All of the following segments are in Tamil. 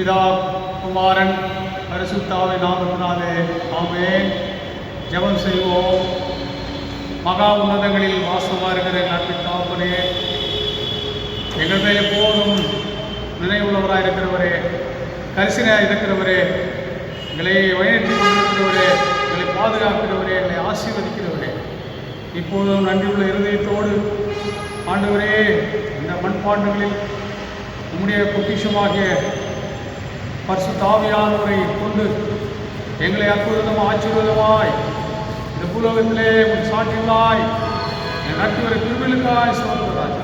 பிதா குமாரன் பரிசுத்தாவின் நாமத்தினாலே ஆமென். ஜெபம் செய்வோம். மகா உன்னதங்களில் வாசமாக இருக்கிற எங்கள் பிதாவே, எங்கள் மேல் எப்போதும் நினைவுள்ளவராக இருக்கிறவரே, கரிசனையாக இருக்கிறவரே, எங்களை வழிநடத்தி கொண்டிருக்கிறவரே, எங்களை பாதுகாக்கிறவரே, எங்களை ஆசீர்வதிக்கிறவரே, இப்போதும் நன்றியுள்ள இருதயத்தோடு ஆண்டவரே இந்த மண்பாண்டங்களில் உம்முடைய பொக்கிஷமாகிய பரிசுத்த ஆவியானவரை கொண்டு எங்களை அற்புதம் ஆசீர்வாதமாய் இந்த பூலோகத்திலே உன் சாட்சிகளாய் நடத்தி வர திருவிழுக்காய் சோதராஜ்.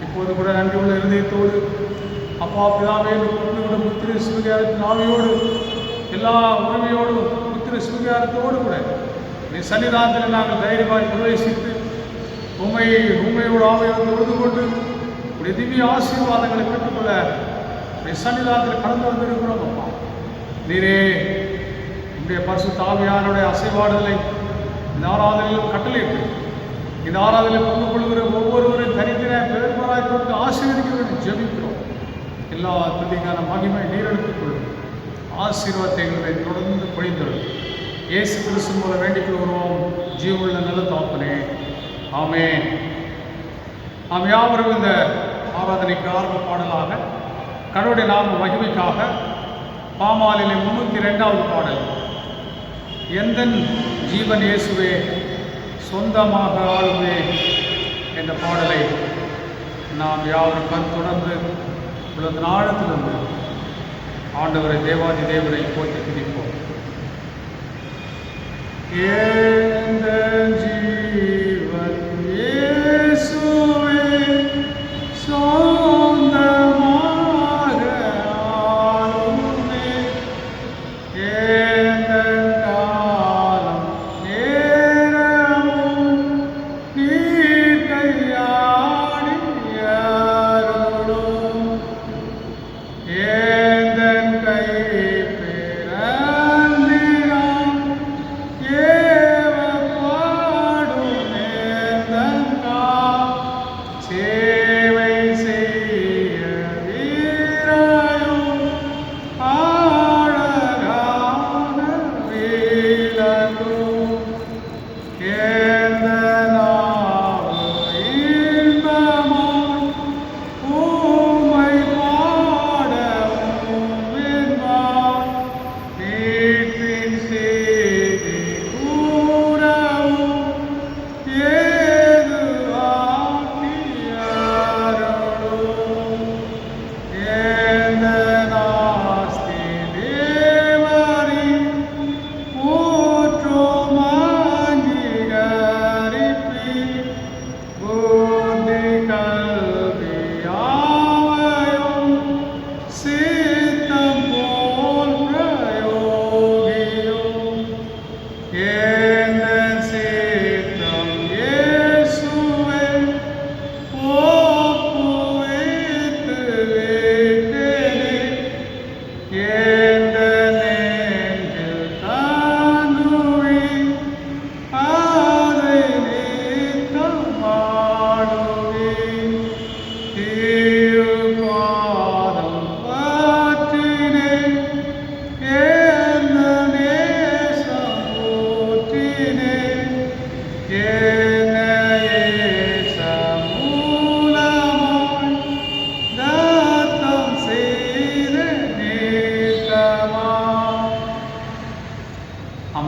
இப்போது கூட நன்றியுள்ள இருதயத்தோடு அப்பா பிதாவே கொண்டு புத்திர சிவகாரத்தின் ஆவியோடு எல்லா உரிமையோடும் புத்திர சிவகாரத்தோடு கூட இந்த சன்னிதானத்தில் நாங்கள் தைரியமாய் பிரவேசித்து உண்மையோடு ஆவியோடு தொழுது கொண்டு உடைய திவ்ய ஆசீர்வாதங்களை பெற்றுக்கொள்ள சன்னிதானத்தில் கடந்து வந்திருக்கிறோம். அப்பா நீரே உடைய பரிசுத்த ஆவியானுடைய அசைவாடுதலை இந்த ஆராதனையிலும் கட்டளையிட்டு இந்த ஆராதனையில் பங்கு கொள்கிற ஒவ்வொருவரையும் தனித்தன பெருமராய் தொட்டு ஆசீர்வதிக்க வேண்டும் ஜெபிக்கிறோம். எல்லா துதிக்கான மகிமை நீரெடுத்துக் கொள்ளும். ஆசீர்வாதத்தை எங்களை தொடர்ந்து பொழிந்தோம். இயேசு கிறிஸ்து மூலம் வேண்டிக் கொள்கிறோம் ஜீவனுள்ள நல்ல தாப்பனே, ஆமென். நாம் யாவரும் இந்த ஆராதனைக்கு ஆரம்ப பாடலாக கடவுளுடைய நாம மகிமைக்காக பாமாலிலே 302வது பாடல், எந்தன் ஜீவன் இயேசுவே சொந்தமாக ஆளுவே என்ற பாடலை நாம் யாவரும் கருத்துணர்ந்து உள்ள நாளத்திலிருந்து ஆண்டவரை தேவாதி தேவரை போற்றி துதிப்போம். எந்தன் ஜீவன் இயேசுவே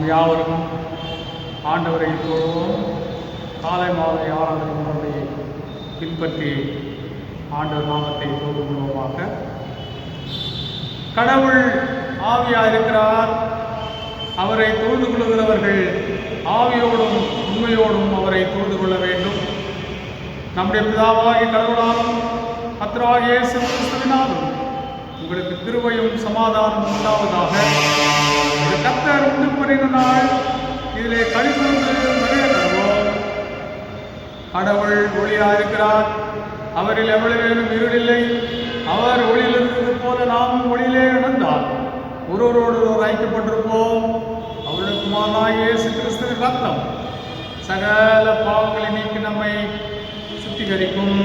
யாவரும் ஆண்டவரை தொழுவோம். காலை மாலை ஆராதனை முறையை பின்பற்றி ஆண்டவர் நாமத்தை தொழுவோமாக. கடவுள் ஆவியாக இருக்கிறார். அவரை தொழுது கொள்கிறவர்கள் ஆவியோடும் உண்மையோடும் அவரை தொழுது கொள்ள வேண்டும். நம்முடைய பிதாவாகிய கடவுளாலும் கர்த்தராகிய இயேசு கிறிஸ்துவினாலும் உங்களுக்கு கிருபையும் சமாதானம் உண்டாவதாக. இது கர்த்தர் உண்டு பண்ணின நாள், இதிலே கழிவுண்டு நிறைய தருவோம். கடவுள் ஒளியாக இருக்கிறார். அவரில் எவ்வளவேனும் இருளில்லை. அவர் ஒளியில் இருந்தது போல நாமும் ஒளியிலே நடந்தார் ஒருவரோடு ஐக்கியப்பட்டிருப்போம். அவருடைய குமாரனாகிய இயேசு கிறிஸ்துவின் ரத்தம் சகல பாவங்களை நீக்கி நம்மை சுத்திகரிக்கும்.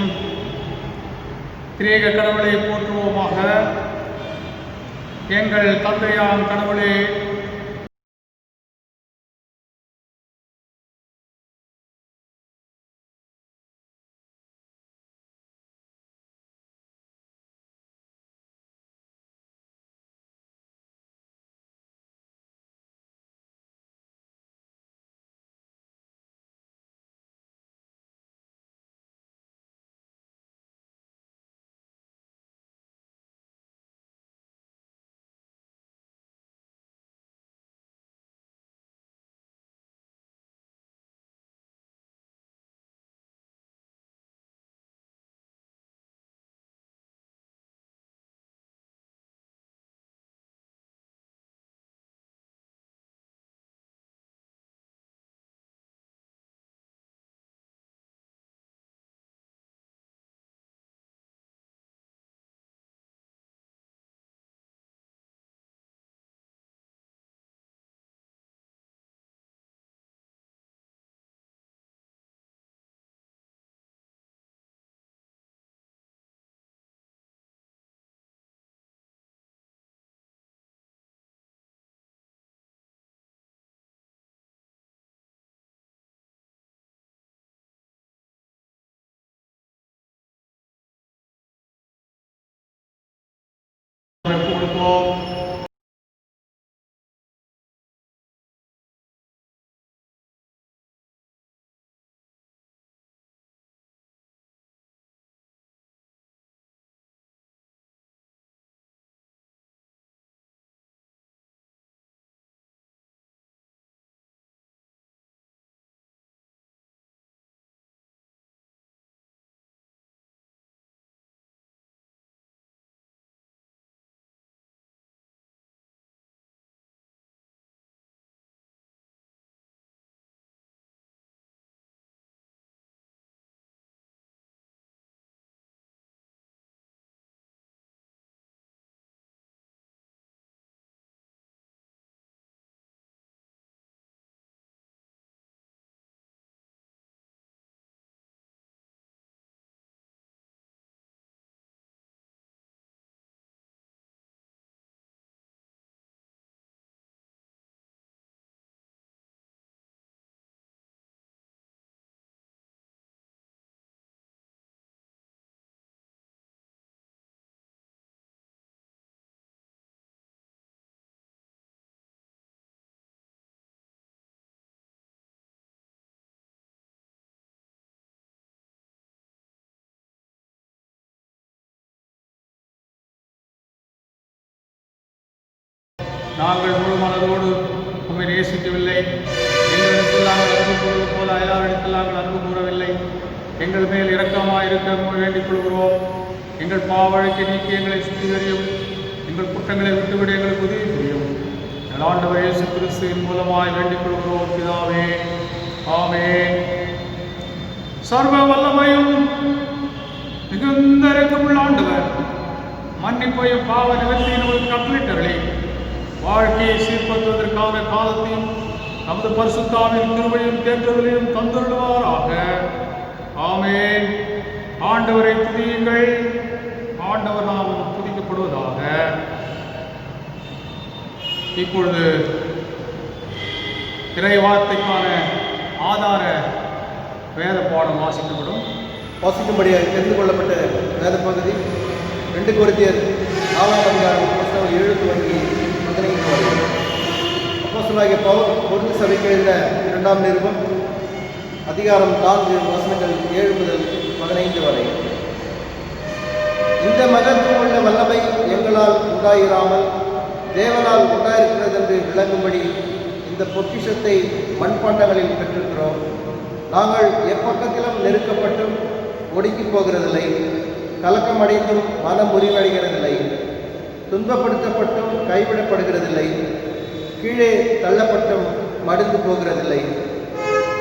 திரேக கடவுளை போற்றுவோமாக. எங்கள் தந்தையாம் கடவுளே, கொடுப்போம். நாங்கள் முழு மனதோடு உம்மை நேசிக்கவில்லை. எங்களிடத்தில் நாங்கள் அன்பு கூறுவது போல அயலாரிடத்தில் நாங்கள் அன்பு கூறவில்லை. எங்கள் மேல் இரக்கமாயிருக்க வேண்டிக் கொள்கிறோம். எங்கள் பாவழக்கை நீக்கி எங்களை சுத்திகரியும். எங்கள் குற்றங்களை விட்டுவிட எங்களுக்கு உதவி புரியும். எங்கள் ஆண்டவர் இயேசு கிறிஸ்துவின் மூலமாய் வேண்டிக் கொள்கிறோம் பிதாவே. ஆமென். சர்வ வல்லமையும் மிகுந்த இரக்கமுள்ள ஆண்டவர் மன்னிப்பையும் பாவ நிவர்த்தியும் நமக்கு கட்டளையிட்டவர்களே, வாழ்க்கையை சீர்படுத்துவதற்கான காலத்தையும் நமது பரிசுத்தாவின் கிருபையும் தேர்தலையும் தந்துள்ளுவாராக. ஆமென். ஆண்டவரை துதியுங்கள். ஆண்டவர் நாமம் துதிக்கப்படுவதாக. இப்பொழுது இறை வார்த்தைக்கான ஆதார வேத பாடம் வாசிக்கும்படியாக தெரிந்து கொள்ளப்பட்ட வேத பகுதி 2 கொரிந்தியர் 4ஆம் அதிகாரம் 7 தொடங்கி 15 வரை. அப்போஸ்தலனாகிய பவுல் கொரிந்து சபைக்கு எழுதின 2ஆம் நிருபம் அதிகாரம் 4 வசனங்கள் 7 முதல் 15 வரை. இந்த மகத்துவமுள்ள வல்லமை எங்களால் உண்டாயிராமல் தேவனால் உண்டாயிருக்கிறது என்று விளங்கும்படி இந்த பொக்கிஷத்தை மண்பாண்டங்களில் பெற்றிருக்கிறோம். நாங்கள் எப்பக்கத்திலும் நெருக்கப்பட்டும் ஒடுக்கி போகிறதில்லை, கலக்கமடைந்தும் மனம் முறிவடைகிறதில்லை, துன்பப்படுத்தப்பட்டும் கைவிடப்படுகிறதில்லை, கீழே தள்ளப்பட்டும் மடிந்து போகிறதில்லை.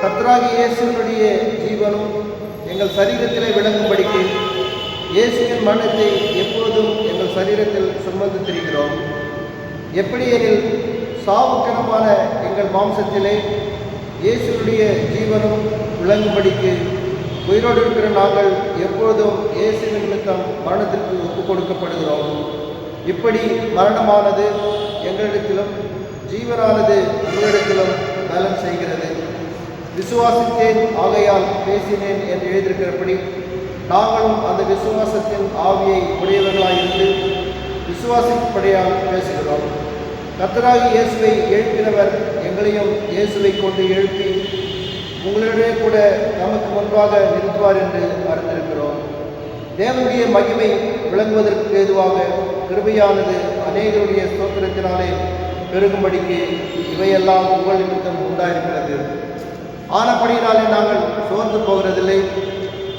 கர்த்தராகிய இயேசுவினுடைய ஜீவனும் எங்கள் சரீரத்திலே விளங்கும்படிக்கு இயேசுவின் மரணத்தை எப்போதும் எங்கள் சரீரத்தில் சுமந்து திரிகிறோம். எப்படி எனில் சாவுக்கணமான எங்கள் மாம்சத்திலே இயேசுடைய ஜீவனும் விளங்கும்படிக்கு உயிரோடு இருக்கிற நாங்கள் எப்பொழுதும் இயேசு நிமித்தம் மரணத்திற்கு ஒப்புக் கொடுக்கப்படுகிறோம். இப்படி மரணமானது எங்களிடத்திலும் ஜீவனானது உங்களிடத்திலும் நலன் செய்கிறது. விசுவாசித்தேன் ஆகையால் பேசினேன் என்று எழுதியிருக்கிறபடி நாங்களும் அந்த விசுவாசத்தின் ஆவியை உடையவர்களாயிருந்து விசுவாசிப்படியால் பேசுகிறோம். கர்த்தராகிய இயேசுவை எழுப்பினவர் எங்களையும் இயேசுவை கொண்டு எழுப்பி உங்களிடையே கூட நமக்கு முன்பாக நிறுத்துவார் என்று அறிந்திருக்கிறோம். தேவனுடைய மகிமை விளங்குவதற்கு ஏதுவாக கிருபையானது அநேகருடைய ஸ்தோத்திரத்தினாலே பெருகும்படிக்கு இவையெல்லாம் உங்கள் நிமித்தம் உண்டாயிருக்கிறது. ஆனபடியினாலே நாங்கள் சோர்ந்து போகிறதில்லை.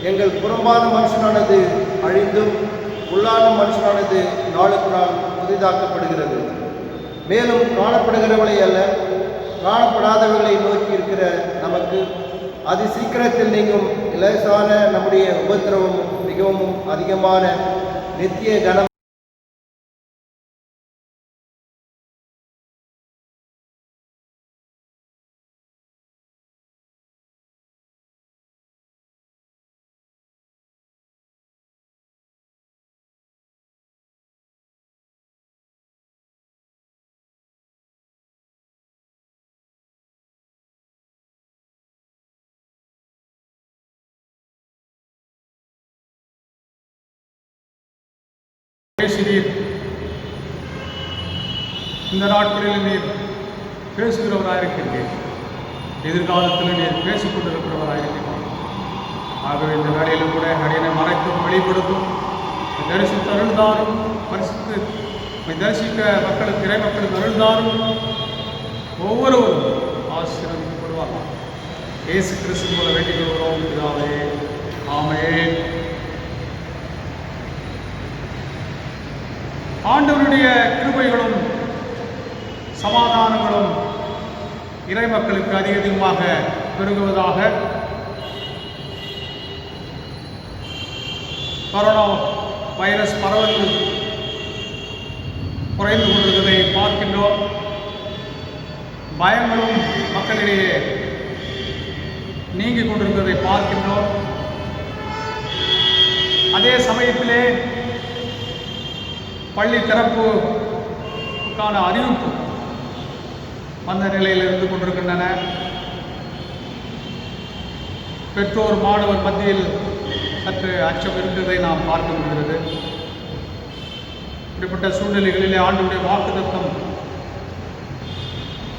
எங்கள் புறம்பான மனுஷனானது அழிந்தும் உள்ளான மனுஷனானது நாளுக்கு நாள் புதிதாக்கப்படுகிறது. மேலும் காணப்படுகிறவளை அல்ல, காணப்படாதவர்களை நோக்கி இருக்கிற நமக்கு அதி சீக்கிரத்தில் நீங்கும் இலசான நம்முடைய உபத்திரவம் மிகவும் அதிகமான நித்திய கனம் பேசினீர். இந்த நாட்களில் நீர் பேசுகிறவராயிருக்கின்றீர். எதிர்காலத்தில் நீர் பேசிக்கொண்டிருக்கிறவராயிருக்கின்றீர். ஆகவே இந்த வேலையிலும் கூட அடியனை மறைத்தும் வெளிப்படுத்தும் தரிசித்து அருள்தாரும் பரிசுத்து தரிசிக்க மக்களுக்கு இறை மக்களுக்கு அருள்தாரும் ஒவ்வொருவரும் ஆசீர்வதிக்கப்படுவார்கள். இயேசு கிறிஸ்து போல வேண்டிக் கொள்கிறோம் பிதாவே. ஆமென். ஆண்டவருடைய கிருபைகளும் சமாதானங்களும் இறை மக்களுக்கு அதிக அதிகமாக பெருகுவதாக. கொரோனா வைரஸ் பரவல் குறைந்து கொண்டிருப்பதை பார்க்கின்றோம். பயங்களும் மக்களிடையே நீங்கிக் கொண்டிருப்பதை பார்க்கின்றோம். அதே சமயத்திலே பள்ளி திறப்புக்கான அறிவிப்பு வந்த நிலையில் இருந்து கொண்டிருக்கின்றன. பெற்றோர் மாணவர் மத்தியில் சற்று அச்சம் இருந்ததை நாம் பார்க்க முடிகிறது. இப்படிப்பட்ட சூழ்நிலைகளிலே ஆண்டவருடைய வாக்குத்தத்தம்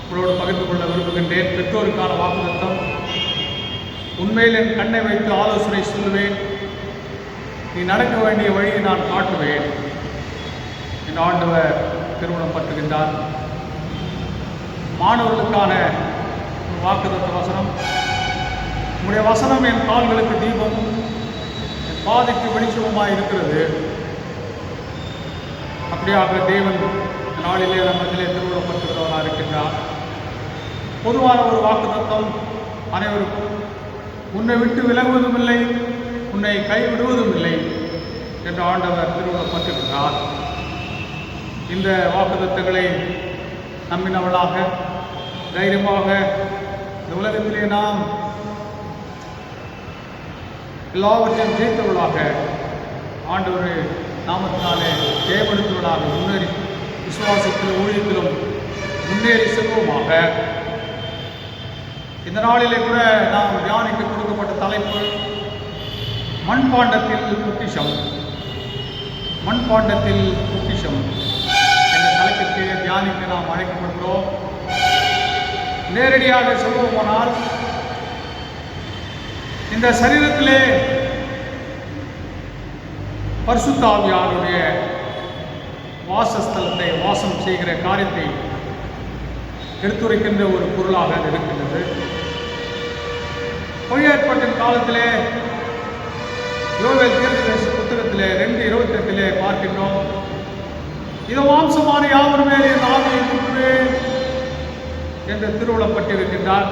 உங்களோடு பகிர்ந்து கொள்ள விரும்புகின்றேன். பெற்றோருக்கான வாக்குத்தத்தம்: உண்மையில் என் கண்ணை வைத்து ஆலோசனை சொல்லுவேன், நீ நடக்க வேண்டிய வழியை நான் காட்டுவேன் என்று ஆண்டவர் திருமணம் பற்றுகின்றார். மாணவர்களுக்கான வாக்குத்தத்த வசனம்: உங்களுடைய வசனம் என் கால்களுக்கு தீபம், என் பாதைக்கு வெளிச்சமுமாய் இருக்கிறது. அப்படியாக தேவன் நாளிலே நம்மத்திலே திருமணப்பட்டுகிறவராக இருக்கின்றார். பொதுவான ஒரு வாக்குத்தத்தம் அனைவருக்கும்: உன்னை விட்டு விலகுவதும் இல்லை, உன்னை கைவிடுவதும் இல்லை என்று ஆண்டவர் திருமணப்பட்டுகிறார். இந்த வாக்குத்தத்தங்களை நம்பினவளாக தைரியமாக இந்த உலகத்திலே நாம் எல்லாவற்றையும் ஜெயித்தவளாக ஆண்டவர் நாமத்தினாலே ஜெயப்படுத்துவதாக முன்னேறி விசுவாசத்திலும் ஊழியத்திலும் முன்னேறி செல்வோமாக. இந்த நாளிலே கூட நாம் தியானிக்க கொடுக்கப்பட்ட தலைப்பு மண்பாண்டத்தில் பொக்கிஷம். மண்பாண்டத்தில் பொக்கிஷம் என்ற தலைப்பிற்கு தியானிக்க நாம் அழைக்கப்படுகிறோம். நேரடியாக சொல்வோமானால், இந்த சரீரத்திலே பரிசுத்த ஆவியாருடைய வாசஸ்தலத்தை வாசம் செய்கிற காரியத்தை எடுத்துரைக்கின்ற ஒரு பொருளாக அது இருக்கின்றது. பழைய ஏற்பாட்டின் காலத்திலே யோவேல் தீர்க்கதரிசி புத்தகத்திலே 2:28 பார்க்கின்றோம்: இது மாம்சமான யாவர் மேல் என் ஆவியை ஊற்றுவேன் என்று திருவுளப்பட்டிருக்கின்றார்.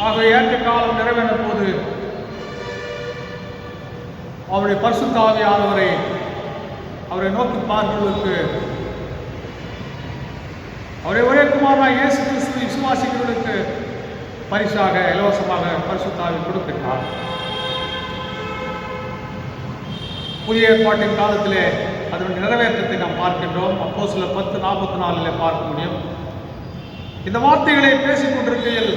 ஆக ஏற்ற காலம் நிறைவேற போது அவருடைய பரிசுத்த ஆவியானவரை அவரை நோக்கி பார்ப்பதற்கு அவருடைய ஒரே குமாரனாகிய இயேசு கிறிஸ்து விசுவாசிகளுக்கு பரிசாக இலவசமாக பரிசுத்த ஆவி கொடுக்கின்றார். புதிய ஏற்பாட்டின் காலத்திலே அதனுடைய நிறைவேற்றத்தை நாம் பார்க்கின்றோம். அப்போஸ்தலர் 10:44 பார்க்க முடியும். இந்த வார்த்தைகளை பேசிக் கொண்டிருக்கையில்,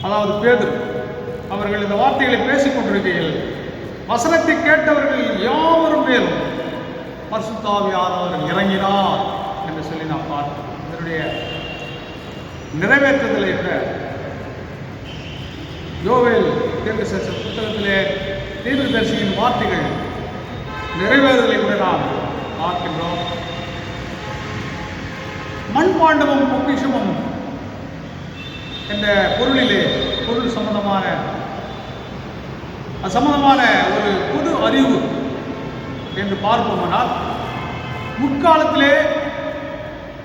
அதாவது பேதுரு அவர்கள் இந்த வார்த்தைகளை பேசிக் கொண்டிருக்கையில், வசனத்தை கேட்டவர்கள் யாவரும் மேலும் பரிசுத்த ஆவியானவர் இறங்கினார் என்று சொல்லி நாம் பார்த்தோம். இதனுடைய நிறைவேற்றுதலை விட யோவேல் தீர்க்கதரிசி புத்தகத்திலே தீர்க்கதரிசியின் வார்த்தைகள் நிறைவேறுதலை கூட நாம் பார்க்கின்றோம். மண்பாண்டமும் பொக்கிஷமும் என்ற பொருள் சம்பந்தமான ஒரு பொது அறிவு என்று பார்ப்போமானால், முற்காலத்திலே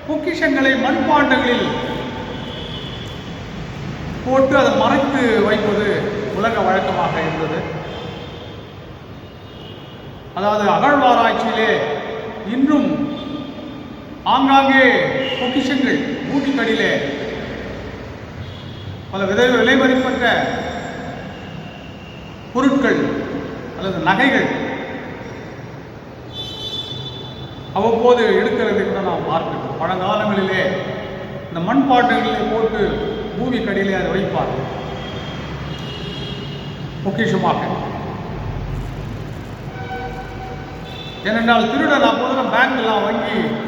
பொக்கிஷங்களை மண்பாண்டங்களில் போட்டு அதை மறைத்து வைப்பது உலக வழக்கமாக இருந்தது. அதாவது அகழ்வாராய்ச்சியிலே இன்றும் ஆங்காங்கே பொக்கிஷங்கள் மூட்டிக்கடியிலே பல விலை மதிப்பற்ற பொருட்கள் அல்லது நகைகள் அவ்வப்போது எடுக்கிறதை கூட நாம் பார்க்கிறோம். பழங்காலங்களிலே இந்த மண்பாண்டங்களிலே போட்டு பூமிக்கடியிலே அதை வைப்பார் பொக்கிஷமாக. ஏனென்றால் திருடன் அப்போது பேங்க்லாம்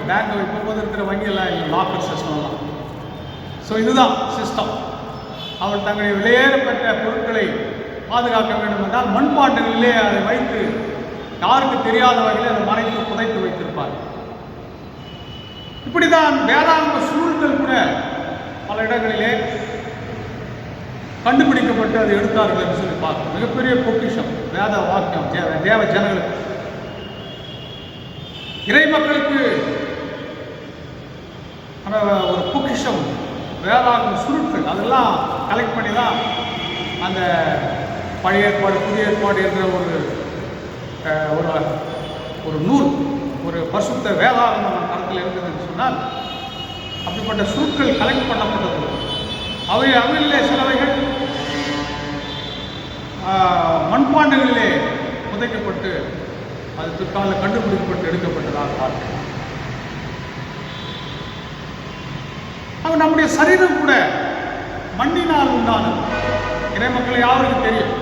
பேங்க் வைக்கும்போது இருக்கிற வங்கியெல்லாம் இல்லை, லாக்கர் சிஸ்டம்லாம். ஸோ இதுதான் சிஸ்டம். அவள் தங்களுடைய விலையேறப்பட்ட பொருட்களை பாதுகாக்க வேண்டும் என்றால் மண்பாண்டங்களிலே அதை வைத்து யாருக்கு தெரியாத வகையில் அதை மறைத்து புதைத்து வைத்திருப்பார். இப்படிதான் வேதாந்த சுருள்கள் கூட பல இடங்களிலே கண்டுபிடிக்கப்பட்டு அதை எடுத்தார்கள் என்று சொல்லி பார்க்கணும். மிகப்பெரிய பொக்கிஷம் வேத வாக்கியம் தேவ ஜனங்களுக்கு, இறை மக்களுக்கு ஒரு பொக்கிஷம் வேதாந்த சுருட்கள் அதெல்லாம் கலெக்ட் பண்ணி தான் அந்த பழைய ஏற்பாடு புதிய ஏற்பாடு என்ற ஒரு நூல், ஒரு பரிசுத்த வேதாகமம் கருத்தில் இருக்குது என்று சொன்னால், அப்படிப்பட்ட சுருட்கள் கலெக்ட் பண்ணப்பட்டது. அவையிலே சிலவைகள் மண்பாண்டங்களிலே புதைக்கப்பட்டு அது பிற்கால கண்டுபிடிக்கப்பட்டு எடுக்கப்பட்டதாக பார்க்கிறோம். அது நம்முடைய சரீரம் கூட மண்ணினால் உண்டானது. இறை மக்களை யாருக்கு தெரியும்?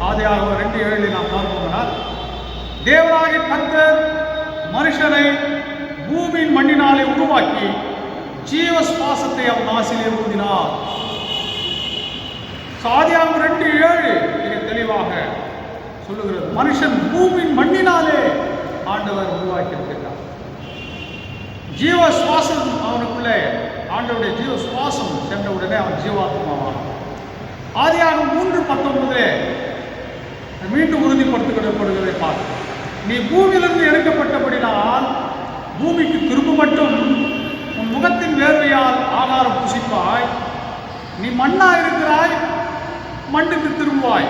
ஆதியாகமம் 2:7 நாம் பார்ப்போம்னால், தேவனாகிய கர்த்தர் மனுஷனை பூமியின் மண்ணினாலே உருவாக்கி ஜீவ சுவாசத்தை அவன் நாசிலே ஊதினார். ஆதியாகமம் 2:7 மிக தெளிவாக சொல்லுகிறது. மனுஷன் பூமியின் மண்ணினாலே ஆண்டவர் உருவாக்கி இருக்கிறார். ஜீவ சுவாசம் அவனுக்குள்ளே ஆண்டவருடைய ஜீவ சுவாசம் சென்ற உடனே அவன் ஜீவாத்மாவான். ஆதியாகமம் 3:19 மீண்டும் உறுதிப்படுத்தப்படுகிறதை பார்த்து, நீ பூமியிலிருந்து எடுக்கப்பட்டபடினால் பூமிக்கு திரும்ப மட்டும் உன் முகத்தின் வேர்வையால் ஆகாரம் புசிப்பாய், நீ மண்ணா இருக்கிறாய், மண்ணுக்கு திரும்புவாய்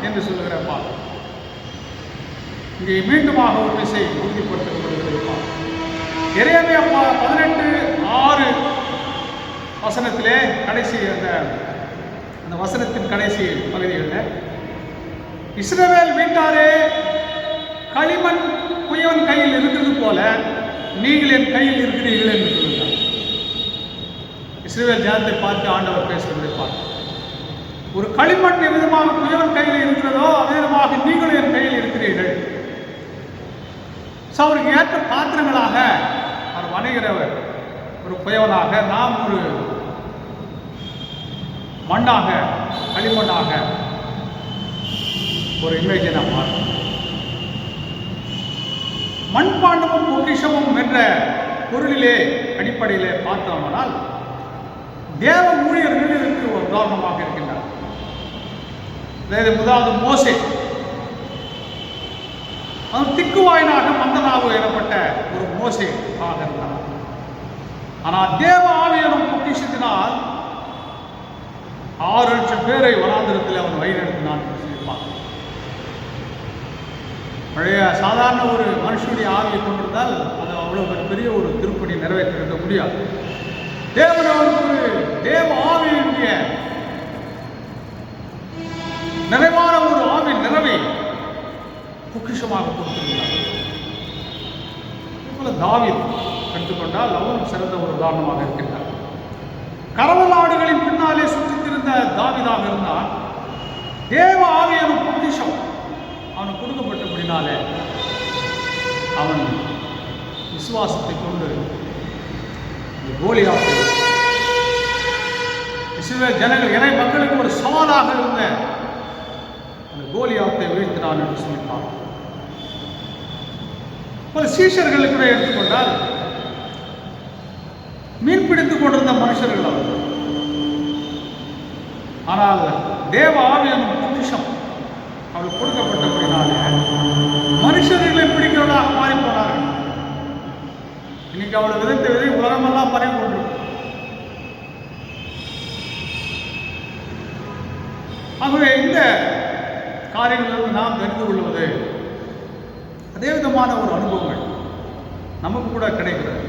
என்று சொல்லுகிற பார்த்து இங்கே மீண்டுமாக ஒரு விசை உறுதிப்படுத்தப்படுகிறது. எரேமியா 18:6 வசனத்திலே கடைசி அந்த வசனத்தின் கடைசி பகுதிகளில், இஸ்ரவேல் வீட்டாரே, களிமண் குயவன் கையில் இருக்கிறது போல நீங்கள் என் கையில் இருக்கிறீர்கள் என்று சொல்லுகிறார். இஸ்ரவேல் ஜனத்தை பார்த்து ஆண்டவர் பேசுவதை பார்த்து, ஒரு களிமண் எவ்விதமாக குயவன் கையில் இருக்கிறதோ அதே விதமாக நீங்களும் என் கையில் இருக்கிறீர்கள். ஸோ அவருக்கு ஏற்ற பாத்திரங்களாக அவர் வணைகிறவர் ஒரு குயவனாக, நாம் ஒரு மண்ணாக, களிமண்ணாக ஒரு இமேஜை நாம் பார்க்கணும். மண்பாண்டமும் பொக்கிஷமும் என்ற பொருளிலே அடிப்படையிலே பார்த்தோம்னால், தேவ ஊழியர்கள் இதற்கு ஒரு உதாரணமாக இருக்கின்றார். முதலாவது மோசே, திக்குவாயினாக மந்தனாவு எனப்பட்ட ஒரு மோசே ஆக இருந்தார். ஆனால் தேவ ஆவியனும் பொக்கிஷத்தினால் 6 லட்சம் பேரை வனாந்திரத்தில் அவன் வழிநடத்தினான் என்று சொல்லியிருப்பான். பழைய சாதாரண ஒரு மனுஷனுடைய ஆவியை கொண்டிருந்தால் அது அவ்வளோ பெரிய ஒரு திருப்பணி நிறைவேற்றிருக்க முடியாது. தேவன் அவருக்கு ஒரு தேவ ஆவியினுடைய நிறைவான ஒரு ஆவி நிறைவை பொக்கிஷமாக கொடுத்திருந்தார். இதுபோல தாவீது எடுத்துக்கொண்டால் அவரும் சிறந்த ஒரு உதாரணமாக இருக்கின்றார். கரவலாடுகளின் பின்னாலே சுற்றித்திருந்த தாவீதாக இருந்தால் தேவ ஆவியின் பொக்கிஷம் அவனுக்கு கொடுக்கப்பட்டபடினாலே அவன் விசுவாசத்தை கொண்டு கோலியாத்தை இஸ்ரவேல் ஜனங்கள் இறை மக்களுக்கு ஒரு சவாலாக இருந்த அந்த கோலியாத்தை வீழ்த்தினான் என்று சொல்லிட்டான். பல சீஷர்களை கூட எடுத்துக்கொண்டால் மீன் பிடித்துக் கொண்டிருந்த மனுஷர்கள் அவர்கள். ஆனால் தேவ ஆவியான பொக்கிஷம் அவளுக்கு கொடுக்கப்பட்டபடினாலே மனுஷர்களை பிடிக்கிறவர்களாக மாறி போனார்கள். இன்னைக்கு அவளை விதைத்த விதை உலகமெல்லாம் பரவி கொண்டிருக்கு. ஆகவே இந்த காரியங்களிலிருந்து நாம் தெரிந்து கொள்வது அதே விதமான ஒரு அனுபவங்கள் நமக்கு கூட கிடைக்கிறது.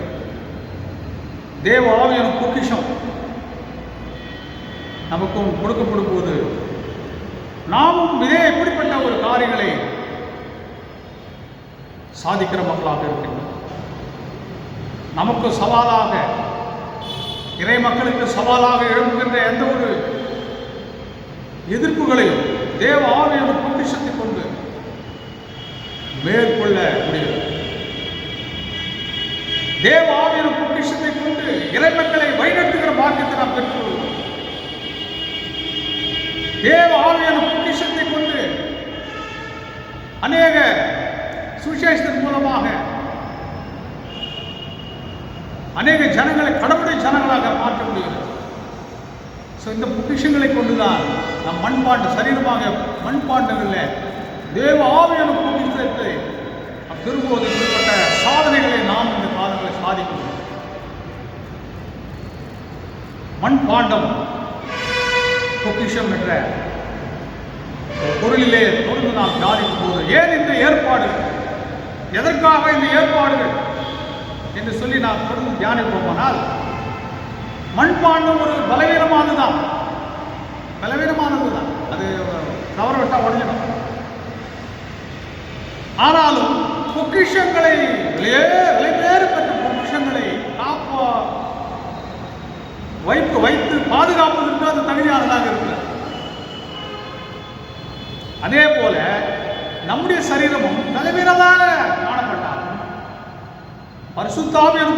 தேவ ஆவியான பொக்கிஷம் நமக்கும் கொடுக்கப்படும் போது நாமும் இதே எப்படிப்பட்ட ஒரு காரியங்களை சாதிக்கிற மக்களாக இருக்கின்றோம். நமக்கு சவாலாக இறை மக்களுக்கு சவாலாக எழுப்புகின்ற எந்த ஒரு எதிர்ப்புகளையும் தேவ ஆவியான பொக்கிஷத்தை கொண்டு மேற்கொள்ள முடியும். தேவ ஆவியான பொக்கிஷத்தை கொண்டு இறை மக்களை வழிநடத்துகிற பாக்கியத்தை நாம் பெற்றுள்ளோம். தேவ ஆவியான பொக்கிஷத்தை கொண்டு அநேக சுவிசேஷத்தின் மூலமாக அநேக ஜனங்களை கடவுளுடைய ஜனங்களாக மாற்ற முடிகிறது. இந்த பொக்கிஷங்களை கொண்டுதான் நம் மண்பாண்டு சரீரமாக மண்பாண்டங்களில் தேவ ஆவியான பொக்கிஷத்தை திரும்புவது இப்படிப்பட்ட சாதனைகளை நாம் இந்த காலங்களை சாதிக்கிறோம். மண்பாண்டம் பொக்கிஷம் என்ற பொருளிலே தொடர்ந்து நாம் தியானிக்கும் போது ஏன் இந்த ஏற்பாடு, எதற்காக இந்த ஏற்பாடுகள் என்று சொல்லி நாம் தொடர்ந்து தியானிப்போமானால் மண்பாண்டம் ஒரு பலவீனமானதுதான். அது தவற விட்டா உடஞ்சிடும். ஆனாலும் பொக்கிஷங்களை விலைபேறு பெற்ற பொக்கிஷங்களை வைத்து பாதுகாப்பதற்கு அது தகுதியானதாக இருக்கிறது. அதே போல நம்முடைய சரீரமும் பலவீனமாக காணப்பட்டாலும் பரிசுத்த ஆவியான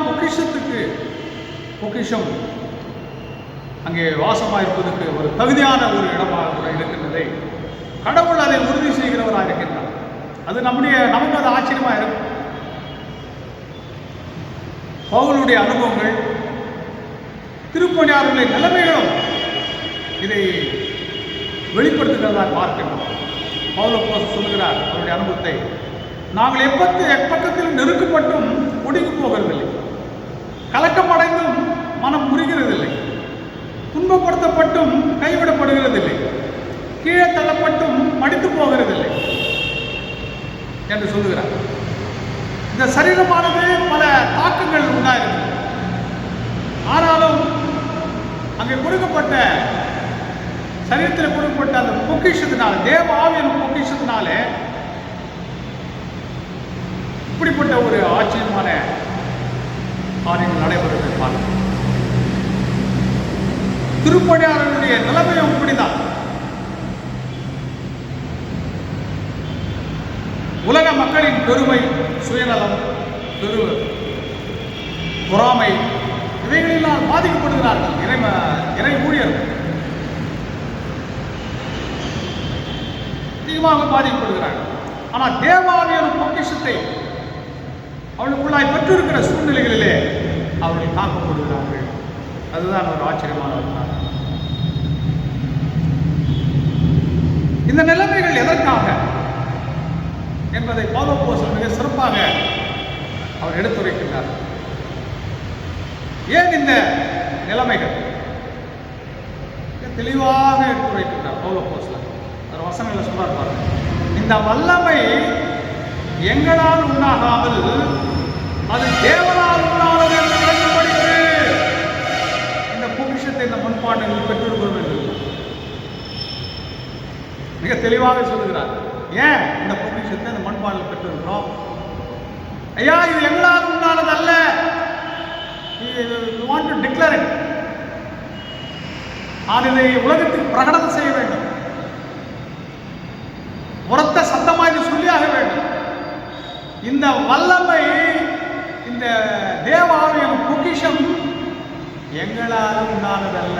பொக்கிஷம் அங்கே வாசமாக இருப்பதற்கு ஒரு தகுதியான ஒரு இடமாக கூட இருக்கின்றதை கடவுள் அதை உறுதி செய்கிறவராக இருக்கின்றார். அது நமக்கு அது ஆச்சரியமாக இருக்கும். பவுலுடைய அனுபவங்கள், திருப்பணியாளர்களின் நிலைமைகளும் இதை வெளிப்படுத்துகிறதாக பார்க்கின்றோம். பவுல் சொல்கிறார் அவருடைய அனுபவத்தை, நாங்கள் எப்பக்கத்தில் நெருக்கப்பட்டும் ஒடுங்கி போகிறதில்லை, கலக்கமடைந்தும் மனம் முறிகிறதில்லை, துன்பப்படுத்தப்பட்டும் கைவிடப்படுகிறதில்லை, கீழே தள்ளப்பட்டும் மடித்து போகிறதில்லை என்று சொல்லுகிறார். இந்த சரீரமானது பல தாக்கங்கள் உண்டாயிருக்கிறது. ஆனாலும் அங்கே கொடுக்கப்பட்ட சரீரத்தில் கொடுக்கப்பட்ட அந்த பொக்கிஷத்தினால, தேவ ஆவியான பொக்கிஷத்தினாலே இப்படிப்பட்ட ஒரு ஆச்சரியமான காரியங்கள் நடைபெறுவதை பார்க்கிறோம். திருப்பணியாளர்களுடைய நிலைமையும் இப்படிதான். உலக மக்களின் பெருமை, சுயநலம், பொறாமை இவைகளெல்லாம் பாதிக்கப்படுகிறார்கள். இறை ஊழியர்கள் அதிகமாக பாதிக்கப்படுகிறார்கள். ஆனால் தேவாவியான பொக்கிஷத்தை அவளுக்குள்ளாய் பெற்றிருக்கிற சூழ்நிலைகளிலே அவர்கள் காக்கப்படுகிறார்கள். அதுதான் ஒரு ஆச்சரியமான ஒரு காரணம். இந்த நிலைமைகள் எதற்காக என்பதை பவுல் அப்போஸ்தலன் மிக சிறப்பாக அவர் எடுத்துரைக்கின்றார். ஏன் இந்த நிலைமைகள் தெளிவாக எடுத்துரைக்கின்றார் பவுல் அப்போஸ்தலன். ஒரு வசனங்களை சொல்றார் பாருங்க. இந்த வல்லமை எங்களால் உண்டாகாமல் அது தேவனால் உண்டானது என்று விளக்கப்படுகிறது. இந்த பொக்கிஷத்தை இந்த முன்பாடுகள் பெற்றிருக்கிறோம் என்று மிக தெளிவாக சொல்லுகிறார். ஏன் இந்த பொக்கிஷத்தை இந்த மண்பாண்டில் பெற்றிருக்கிறோம். ஐயா, இது எங்களால் உண்டானது அல்ல. Want to declare it. நான் இதை உலகத்துக்கு பிரகடனம் செய்ய வேண்டும். உரத்த சத்தமாக இது சொல்லியாக வேண்டும். இந்த வல்லமை, இந்த தேவாவியின் பொக்கிஷம் எங்களால் உண்டானதல்ல,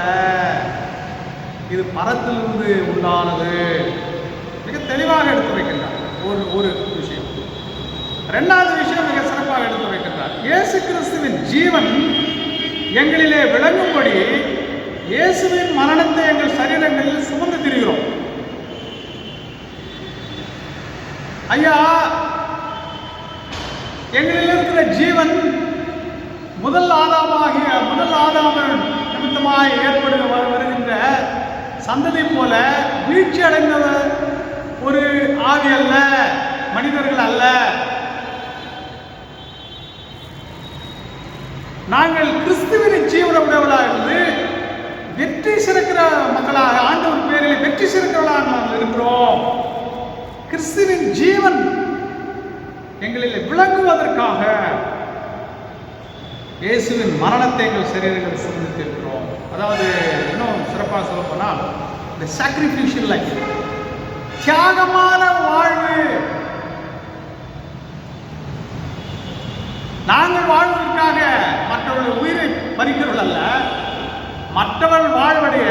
இது பரத்திலிருந்து உண்டானது. மிக தெளிவாக எடுத்து வைக்கின்றார் ஒரு விஷயம். இரண்டாவது விஷயம் மிக சிறப்பாக எடுத்து வைக்கின்றார். இயேசு கிறிஸ்துவின் ஜீவன் எங்களிலே விளங்கும்படி இயேசுவின் மரணத்தை எங்கள் சரீரங்களில் சுமந்து திரிகிறோம். ஐயா, எங்களில் இருக்கிற ஜீவன் முதல் ஆதாம நிமித்தமாய் வருகின்ற சந்ததி போல வீழ்ச்சி அடைந்த ஒரு ஆவி அல்ல, மனிதர்கள் அல்ல. நாங்கள் கிறிஸ்துவின் ஜீவன உடையவர்களாக இருந்து வெற்றி சிறக்கிற மக்களாக, ஆண்டவர் பேரில் வெற்றி சிறக்கிறவர்களாக நாங்கள் இருக்கிறோம். கிறிஸ்துவின் ஜீவன் எங்களில் விளங்குவதற்காக இயேசுவின் மரணத்தை எங்கள் சரீரங்கள் சுமந்திருக்கிறோம். அதாவது இன்னும் சிறப்பாக சொல்ல போனால் இந்த சாக்ரிஃபிஷியல் லைஃப், தியாகமான வாழ்வு. நாங்கள் வாழ்வதற்காக மற்றவர்கள் உயிரை பறிக்கிறவர்கள் அல்ல, மற்றவர்கள் வாழ்வடைய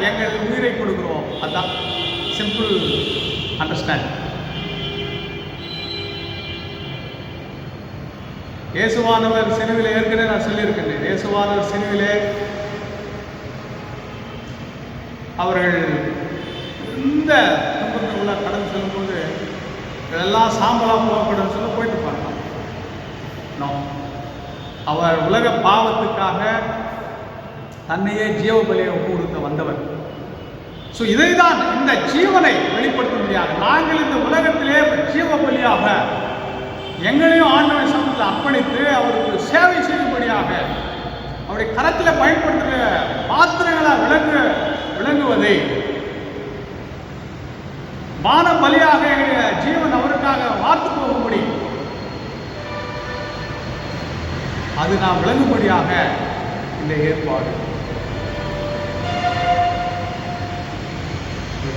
எங்கள் உயிரை கொடுக்கிறோம். அதுதான் சிம்பிள் அண்டர்ஸ்டாண்ட். இயேசுவானவர் சிலுவிலே, ஏற்கனவே நான் சொல்லியிருக்கின்றேன், இயேசுவானவர் சிலுவிலே அவர்கள் இந்த துன்பத்துக்குள்ள கடந்து செல்லும்போது இதெல்லாம் சாம்பலாக போகக்கூடாதுன்னு சொல்ல போயிட்டு இருப்பாங்க. அவர் உலக பாவத்துக்காக தன்னையே ஜீவ பலியை கொடுக்க வந்தவர். ஸோ இதைதான், இந்த ஜீவனை வெளிப்படுத்தும்படியாக நாங்கள் இந்த உலகத்திலே ஜீவ பலியாக எங்களையும் ஆண்டவரின் சமூகத்தில் அர்ப்பணித்து அவருக்கு சேவை செய்யும்படியாக அவருடைய கரத்தில் பயன்படுத்துகிற பாத்திரங்களாக விளங்குவதை, மான பலியாக எங்களுடைய ஜீவன் அவருக்காக வார்த்து போகும்படி அது நாம் விளங்கும்படியாக இந்த ஏற்பாடு.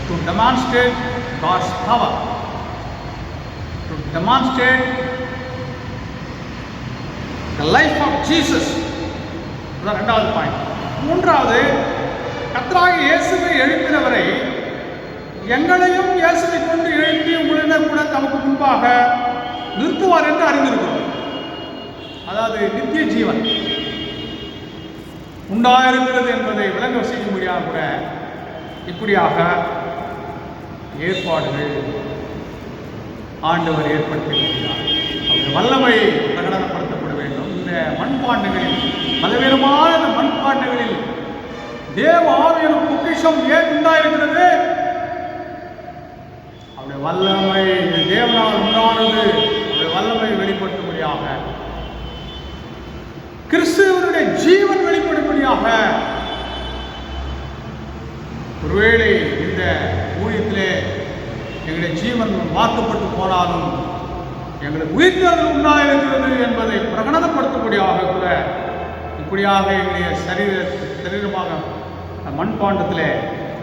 To demonstrate God's power, to demonstrate the life of Jesus. அதான் இரண்டாவது பாயிண்ட். மூன்றாவது, கர்த்தராகிய இயேசுவை எழுப்பினவரை எங்களையும் இயேசுவை கொண்டு எழுப்பி உங்களிடம் கூட தமக்கு முன்பாக நிறுத்துவார் என்று அறிந்திருக்கிறோம். அதாவது நித்திய ஜீவன் உண்டாயிருக்கிறது என்பதை விளங்க செய்யும்படியாக கூட இப்படியாக ஏற்பாடுகள் ஆண்டவர் ஏற்படுத்தியிருக்கிறார். அவருடைய வல்லமை பிரகடனப்படுத்தப்பட வேண்டும். இந்த மண்பாண்டங்களில், பலவிதமான மண்பாண்டங்களில் தேவ ஆவியின் பொக்கிஷம் ஏன் உண்டாயிருக்கிறது? அவருடைய வல்லமை, தேவனால் உண்டானது, அவருடைய வல்லமை வெளிப்படுத்தும்படியாக, கிறிஸ்துவனுடைய ஜீவன் வெளிப்படும்படியாக. ஒருவேளை இந்த ஊழியத்திலே எங்களுடைய ஜீவன் மாற்றப்பட்டு போனாலும் எங்களுக்கு உயிர்த்தெழுதல் உண்டாயிருக்கிறது என்பதை பிரகடனப்படுத்தக்கூடியதாக கூட இப்படியாக எங்களுடைய சரீரமாக மண்பாண்டத்திலே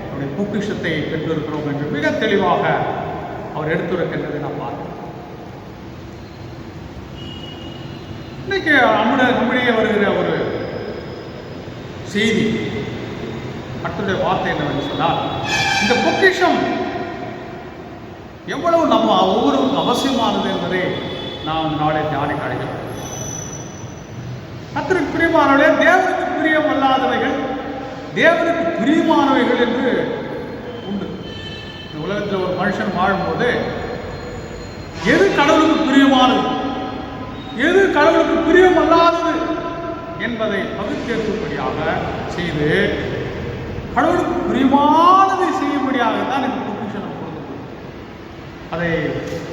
அவருடைய பொக்கிஷத்தை பெற்றிருக்கிறோம் என்று மிக தெளிவாக அவர் எடுத்துரைக்கின்றதை நாம் பார்க்கிறோம். இன்னைக்கு நம்முடைய வருகிற ஒரு செய்தி, கர்த்தருடைய வார்த்தை என்னவென்று சொன்னால், இந்த பொக்கிஷம் எவ்வளவு நம்ம ஒவ்வொருவருக்கும் அவசியமானது என்பதை நாம் நாளை தியானிக்க அடைகிறோம். கர்த்தருக்கு பிரியமானவர்களே, தேவனுக்கு பிரியம் அல்லாதவைகள் தேவனுக்கு பிரியமானவைகள் என்று உண்டு. இந்த உலகத்தில் ஒரு மனுஷன் வாழும்போது எது கடவுளுக்கு பிரியமானது, எது கடவுளுக்கு பிரியம் அல்லாதது என்பதை பகுத்தேற்படியாக செய்து கடவுளுக்கு பிரியமானதை செய்யும்படியாகத்தான் இந்த பொக்கிஷம் கொடுக்கும்.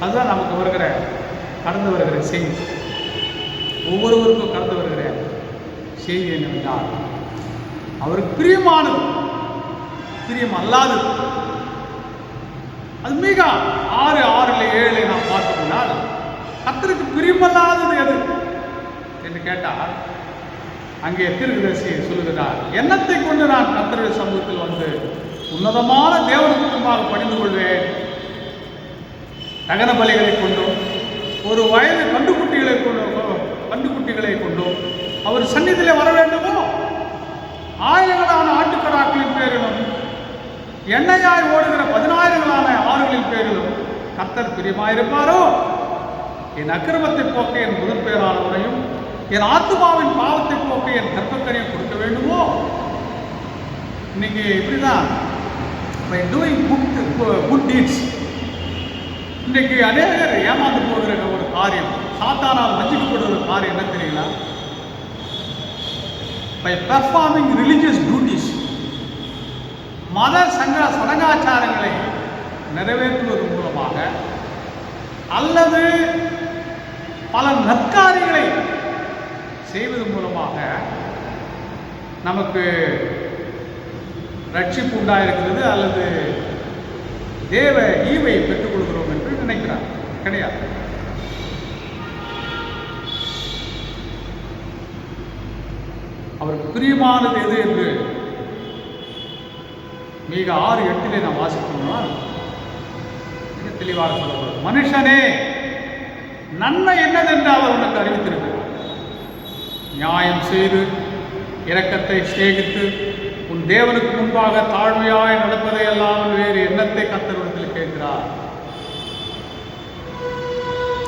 அதுதான் நமக்கு கடந்து வருகிற செய்தி. ஒவ்வொருவருக்கும் கடந்து வருகிற செய்தி என்னவென்றால், அவருக்கு பிரியமானது, பிரியம் அல்லாதது அது மிக 6:6-7 நாம் பார்த்தோம்னா கர்த்தருக்கு பிரியமில்லாதது எது என்று கேட்டால் அங்கே தீர்க்கதரிசி சொல்லுகிறார், எண்ணத்தை கொண்டு நான் கர்த்தருடைய சமூகத்தில் வந்து உன்னதமான தேவனுக்கு முன்பாக பணிந்து கொள்வேன். தகன பலிகளை கொண்டும் ஒரு வயது கண்டுக்குட்டிகளை கொண்டும் அவர் சந்நிதியிலே வர வேண்டுமோ? ஆயிரங்களான ஆட்டுக்கடாக்களின் பேரிலும் எண்ணெயாய் ஓடுகிற 10,000-களான ஆறுகளின் பேரிலும் கர்த்தர் பிரியமாயிருப்பாரோ? என் அக்கிரமத்தை போக்க என் முதற் பேரானவரையும் என் ஆத்துமாவின் பாவத்தை போக்க என் கர்ப்பக்கரையும் கொடுக்க வேண்டுமோ? இன்னைக்கு இப்படிதான் by doing good deeds இன்றைக்கு அநேகர் ஏமாந்து போகிற ஒரு காரியம், சாத்தானால் வஞ்சிக்கப்படுற ஒரு காரியம் என்ன தெரியுங்களா? by performing religious duties, மத சடங்காச்சாரங்களை நிறைவேற்றுவது மூலமாக அல்லது பல நற்காரியங்களை செய்வது மூலமாக நமக்கு ரட்சிப்பு உண்டாயிருக்கிறது அல்லது தேவ ஈவை பெற்றுக் கொள்கிறோம் என்று நினைக்கிறார். கிடையாது. அவருக்கு பிரியமானது எது என்று மிக 6:8 நாம் வாசிக்கணும்னா மிக தெளிவாக சொல்லப்படும். மனுஷனே, நன்மை என்னதென்று அவர் உனக்கு அறிவித்திருக்கிறார். நியாயம் செய்து இரக்கத்தை சிநேகித்து உன் தேவனுக்கு முன்பாக தாழ்மையாய் நடப்பதை அல்லாமல் வேறு எண்ணத்தை கர்த்தரிடத்தில் கேட்கிறார்.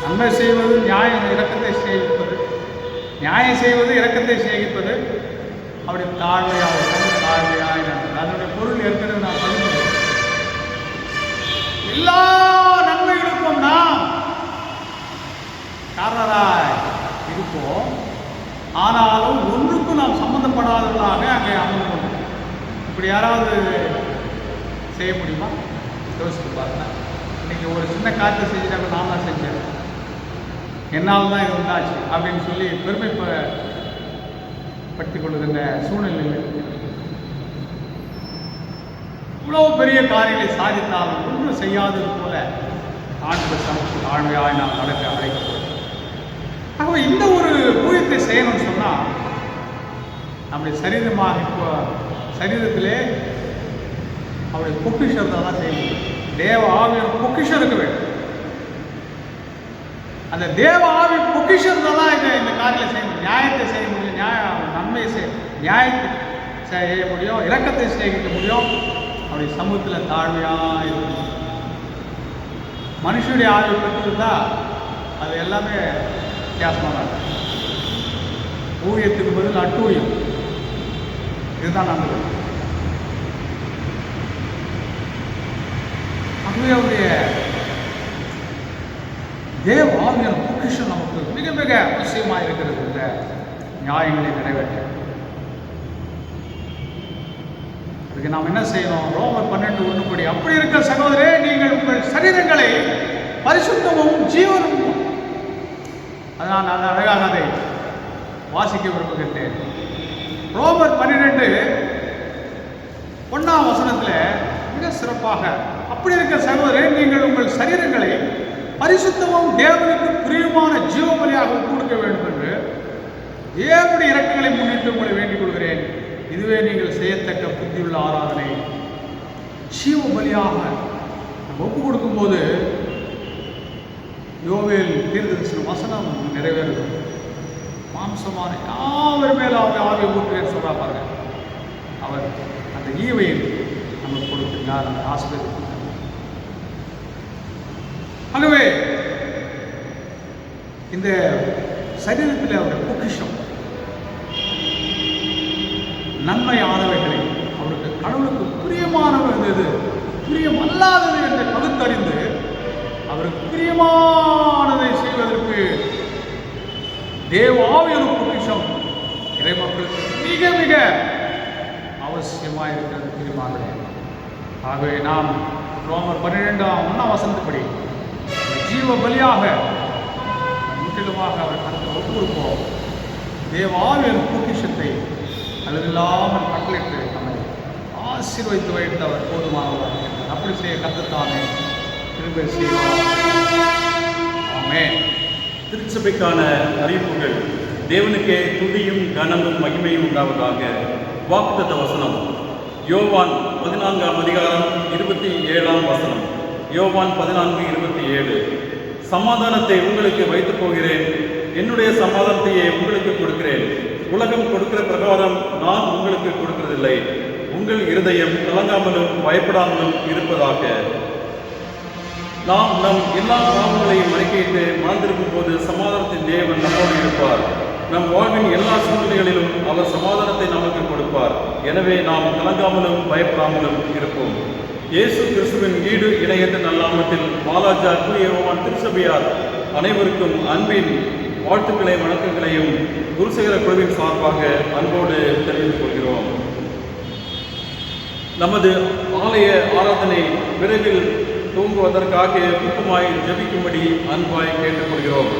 நன்மை செய்வது இரக்கத்தை சிநேகிப்பது, நியாயம் செய்வது இரக்கத்தை சிநேகிப்பது, அப்படி தாழ்மையாய் நடப்பது. அதனுடைய பொருள் ஏற்கனவே நான் சொல்லுவேன். எல்லா நன்மைகளுக்கும் நாம் காரணராய் இருப்போம், ஆனாலும் ஒன்றுக்கும் நாம் சம்பந்தப்படாதவர்களாக அங்கே அமர்ந்தோம். இப்படி யாராவது செய்ய முடியுமா? யோசித்து பாருங்க. இன்னைக்கு ஒரு சின்ன காரியத்தை செஞ்சுட்டாங்க, நான் தான் செஞ்சேன், என்னால் தான் இது உண்டாச்சு அப்படின்னு சொல்லி பெருமைப்படுத்திக் கொள்ளுகின்ற சூழ்நிலையில் இவ்வளவு பெரிய காரியங்களை சாதித்தாலும் ஒன்றும் செய்யாதது போல ஆண்டவர் சமூகத்தில் தாழ்மையாய் நாம் நடக்க அழைக்கப்படும். ஆகவே இந்த ஒரு ஊழியத்தை செய்யணும்னு சொன்னால் நம்முடைய சரீரத்திலே அவருடைய பொக்கிஷத்தை தான் செய்ய முடியும். தேவ ஆவியோட பொக்கிஷம் இருக்க வேண்டும். அந்த தேவ ஆவி பொக்கிஷத்தை தான் இந்த காரியத்தை செய்ய முடியும். நியாயத்தை செய்ய முடியும், நியாயத்தை செய்ய முடியும், இரக்கத்தை சேகிக்க முடியும். அவருடைய சமூகத்தில் தாழ்மையாக இருக்கும். மனுஷனுடைய ஆய்வு பெற்றிருந்தா அது எல்லாமே வித்தியாசமாக இருக்கும். ஊழியத்துக்கு பதில் அட்டூழியம், இதுதான் நம்புகிறோம். அதுவே அவருடைய தேவ ஆவியான பொக்கிஷம் நமக்கு மிக மிக அவசியமாக இருக்கிறது. இந்த நியாயங்களை நிறைவேற்ற அதுக்கு நாம் என்ன செய்யணும்? ரோமர் 12:1 அப்படி இருக்க சகோதரே, நீங்கள் உங்கள் சரீரங்களை பரிசுத்தமும் ஜீவனும், அதான் நான் அழகாக அதை வாசிக்க விரும்புகின்றேன். ரோமர் 12:1 மிக சிறப்பாக, அப்படி இருக்க சகோதரே, நீங்கள் உங்கள் சரீரங்களை பரிசுத்தமும் தேவனுக்கு பிரியமான ஜீவபலியாக கொடுக்க வேண்டும் என்று தேவனுடைய இரக்கங்களை முன்னிட்டு உங்களை வேண்டிக் கொள்கிறேன். இதுவே நீங்கள் செய்யத்தக்க புத்தியுள்ள ஆராதனை. ஜீவபலியாக நம்ம ஒப்பு கொடுக்கும்போது யோவேல் தீர்க்கதரிசன வசனம் நிறைவேறுகிறது. மாம்சமான யாவர் மேல அவர் ஆவியை ஊற்றுவேன் சொல்றா பாருங்க. அவர் அந்த ஈவையை நமக்கு கொடுக்கிறார், அந்த ஆசிரியர். ஆகவே இந்த சரீரத்தில் அவருடைய பொக்கிஷம் நன்மையானவைகளை, அவருக்கு கடவுளுக்கு பிரியமானது எது, பிரியமல்லாதது என்று பகுத்தறிந்து அவருக்கு பிரியமானதை செய்வதற்கு தேவாவியான பொக்கிஷம் இறைமக்களுக்கு மிக மிக அவசியமாக இருக்கிறது. பிரியமானது. ஆகவே நாம் ரோமர் 12:1 ஜீவ பலியாக முற்றிலுமாக அவர் கருத்தை ஒப்பு கொடுப்போம். தேவாவியான பொக்கிஷத்தை அளவில்லாமல் கட்டளையிட்டு நம்மை ஆசீர்வதித்து வைத்து அவர் போதுமானவர். அப்படி செய்ய கற்றுத்தானே கிருபை செய்வார். ஆமென். திருச்சபைக்கான அறிவிப்புகள். தேவனுக்கே துதியும் கனமும் மகிமையும் உண்டாவதாக. வாக்குத்தத்த வசனம் யோவான் 14ஆம் அதிகாரம் 27ஆம் வசனம். யோவான் 14:27. சமாதானத்தை உங்களுக்கு வைத்து போகிறேன், என்னுடைய சமாதானத்தையே உங்களுக்கு கொடுக்கிறேன். உலகம் கொடுக்கிற பிரகாரம் நான் உங்களுக்கு கொடுக்கிறதில்லை. உங்கள் இருதயம் கலங்காமலும் பயப்படாமலும் இருப்பதாக. நாம் நம் எல்லா பாவங்களையும் அறிக்கையிட்டு மறந்திருக்கும் போது சமாதானத்தின் தேவன் நம்மோடு இருப்பார். நம் வாழ்வின் எல்லா சூழ்நிலைகளிலும் அவர் சமாதானத்தை நமக்கு கொடுப்பார். எனவே நாம் கலங்காமலும் பயப்படாமலும் இருப்போம். இயேசு கிறிஸ்துவின் ஈடு இணையற்ற நல்லாமத்தில் மாலாஜா தூயவான் திருச்சபையார் அனைவருக்கும் அன்பின் வாழ்த்துக்களையும் வணக்கங்களையும் குருசேகர குழுவின் சார்பாக அன்போடு தெரிவித்துக் கொள்கிறோம். நமது ஆலய ஆராதனை விரைவில் தூங்குவதற்காக கூட்டமாய் ஜெபிக்கும்படி அன்பாய் கேட்டுக்கொள்கிறோம்.